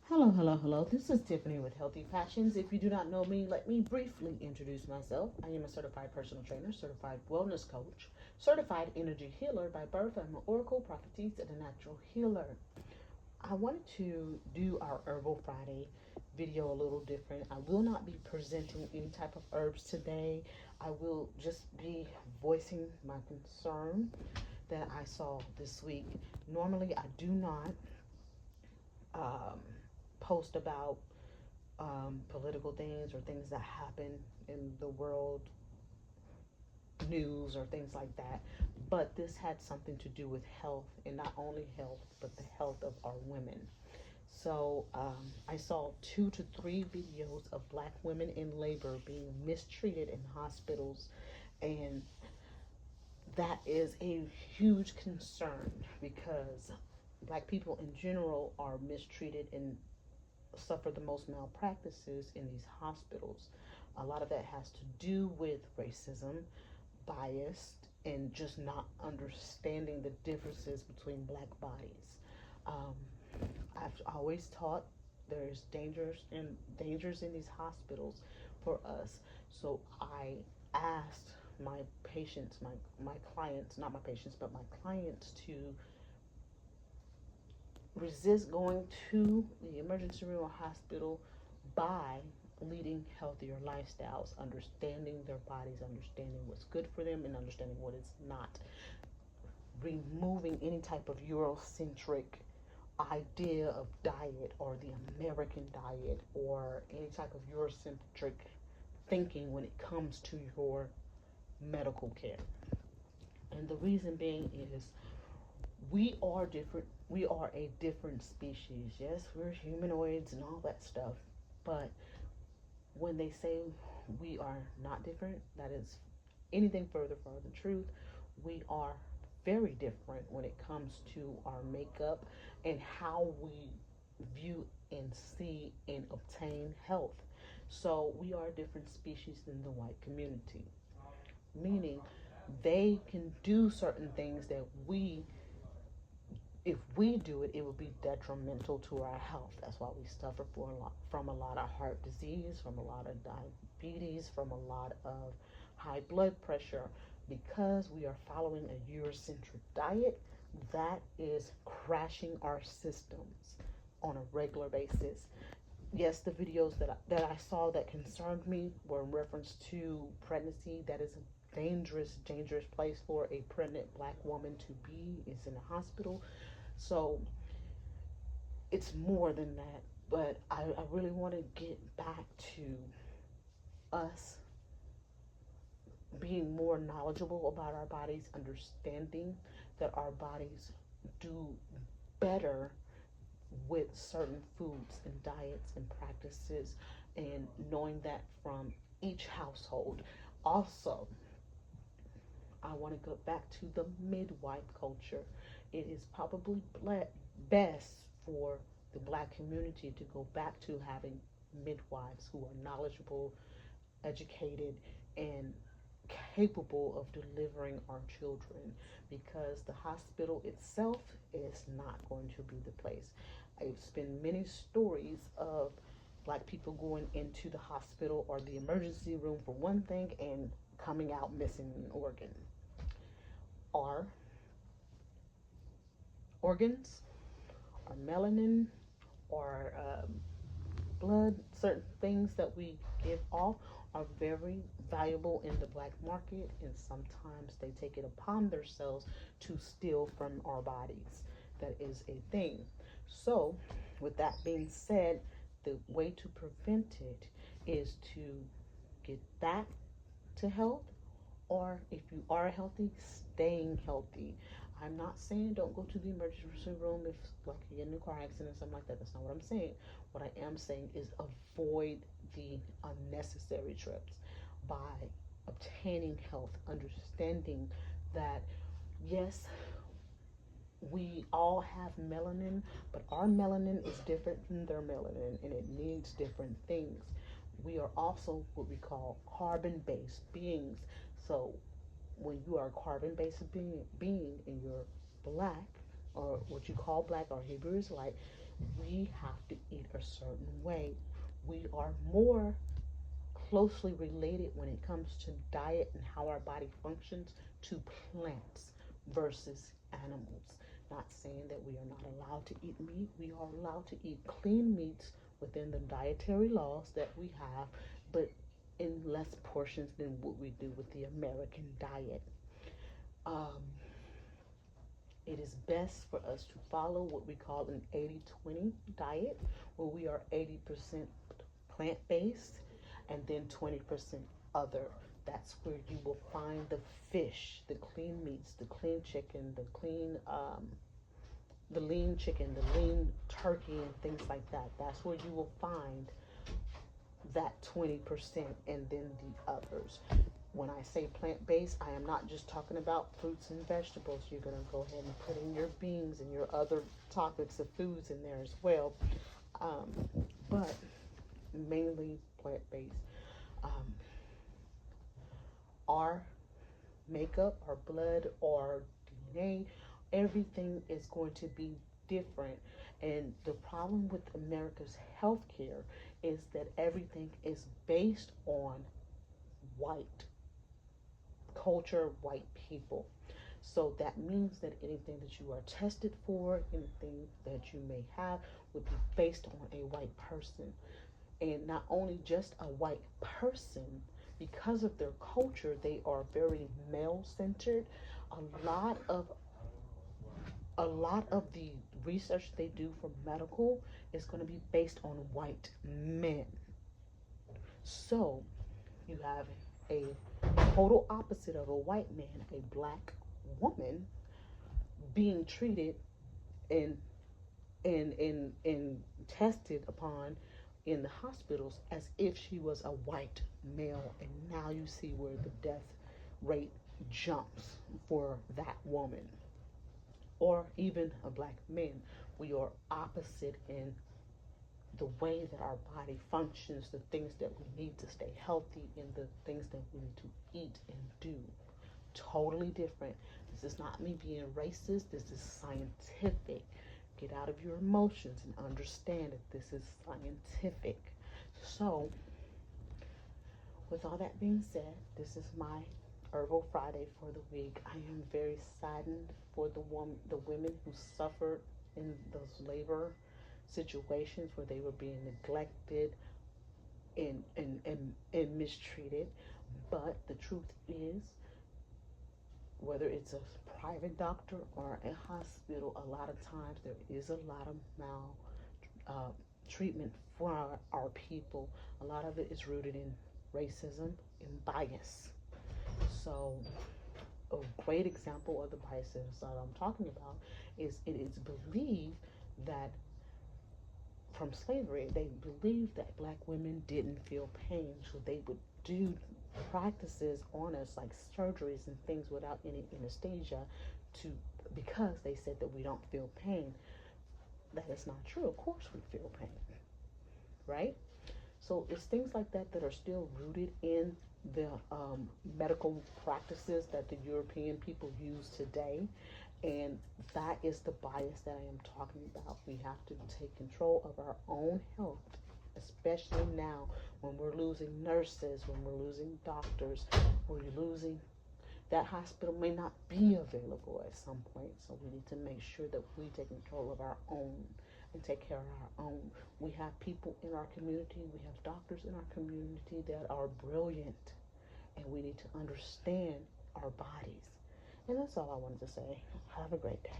Hello, hello, hello. This is Tiffany with Healthy Passions. If you do not know me, let me briefly introduce myself. I am a certified personal trainer, certified wellness coach, certified energy healer by birth. I'm an oracle, prophetess, and a natural healer. I wanted to do our Herbal Friday video a little different. I will not be presenting any type of herbs today. I will just be voicing my concern that I saw this week. Normally, I do not um, post about political things or things that happen in the world news or things like that. But this had something to do with health, and not only health, but the health of our women. So I saw 2 to 3 videos of black women in labor being mistreated in hospitals, and that is a huge concern because black people in general are mistreated and suffer the most malpractices in these hospitals. A lot of that has to do with racism, bias, and just not understanding the differences between black bodies. Um, I've always taught there's dangers in these hospitals for us. So I asked my patients, my clients, not my patients, but my clients to resist going to the emergency room or hospital by leading healthier lifestyles, understanding their bodies, understanding what's good for them, and understanding what is not. Removing any type of Eurocentric idea of diet or the American diet or any type of Eurocentric thinking when it comes to your medical care. And the reason being is we are different. We are a different species. Yes, we're humanoids and all that stuff. But when they say we are not different, that is anything further from the truth. We are very different when it comes to our makeup and how we view and see and obtain health. So we are a different species than the white community, meaning they can do certain things that we, if we do it, it will be detrimental to our health. That's why we suffer from a lot of heart disease, from a lot of diabetes, from a lot of high blood pressure, because we are following a Eurocentric diet that is crashing our systems on a regular basis. Yes, the videos that I saw that concerned me were in reference to pregnancy. That is a dangerous place for a pregnant black woman to be, is in a hospital. So it's more than that. But I really want to get back to us being more knowledgeable about our bodies, understanding that our bodies do better with certain foods and diets and practices, and knowing that from each household. Also, I want to go back to the midwife culture. It is probably best for the black community to go back to having midwives who are knowledgeable, educated, and capable of delivering our children, because the hospital itself is not going to be the place. I've seen many stories of black people going into the hospital or the emergency room for one thing and coming out missing an organ. Our organs, our melanin, or blood, certain things that we give off are very valuable in the black market, and sometimes they take it upon themselves to steal from our bodies. That is a thing. So, with that being said, the way to prevent it is to get back to health, or if you are healthy, staying healthy. I'm not saying don't go to the emergency room if like you get in a car accident or something like that. That's not what I'm saying. What I am saying is avoid the unnecessary trips by obtaining health, understanding that yes, we all have melanin, but our melanin is different from their melanin and it needs different things. We are also what we call carbon based beings. So when you are a carbon based being and you're black, or what you call black or Hebrew Israelite, we have to eat a certain way. We are more closely related when it comes to diet and how our body functions to plants versus animals. Not saying that we are not allowed to eat meat. We are allowed to eat clean meats within the dietary laws that we have, but in less portions than what we do with the American diet. Um, it is best for us to follow what we call an 80-20 diet, where we are 80% plant based and then 20% other. That's where you will find the fish, the clean meats, the clean chicken, the lean chicken, the lean turkey, and things like that. That's where you will find that 20% and then the others. When I say plant-based, I am not just talking about fruits and vegetables. You're going to go ahead and put in your beans and your other topics of foods in there as well. But mainly plant-based. Our makeup, our blood, our DNA, everything is going to be different. And the problem with America's healthcare is that everything is based on white culture, white people. So that means that anything that you are tested for, anything that you may have, would be based on a white person. And not only just a white person, because of their culture, they are very male centered. A lot of the research they do for medical is going to be based on white men. So you have a total opposite of a white man, a black woman being treated and tested upon in the hospitals as if she was a white male. And now you see where the death rate jumps for that woman. Or even a black man. We are opposite in the way that our body functions, the things that we need to stay healthy, and the things that we need to eat and do. Totally different. This is not me being racist. This is scientific. Get out of your emotions and understand that this is scientific. So, with all that being said, this is my Herbal Friday for the week. I am very saddened for the women who suffered in those labor situations where they were being neglected and mistreated. But the truth is, whether it's a private doctor or a hospital, a lot of times there is a lot of treatment for our people. A lot of it is rooted in racism and bias. So a great example of the biases that I'm talking about is it is believed that from slavery, they believed that black women didn't feel pain, so they would do practices on us like surgeries and things without any anesthesia because they said that we don't feel pain. That is not true. Of course we feel pain, right? So it's things like that that are still rooted in the medical practices that the European people use today. And that is the bias that I am talking about. We have to take control of our own health, especially now when we're losing nurses, when we're losing doctors, when we're losing, that hospital may not be available at some point. So we need to make sure that we take control of our own and take care of our own. We have people in our community, we have doctors in our community that are brilliant, and we need to understand our bodies. And that's all I wanted to say. Have a great day.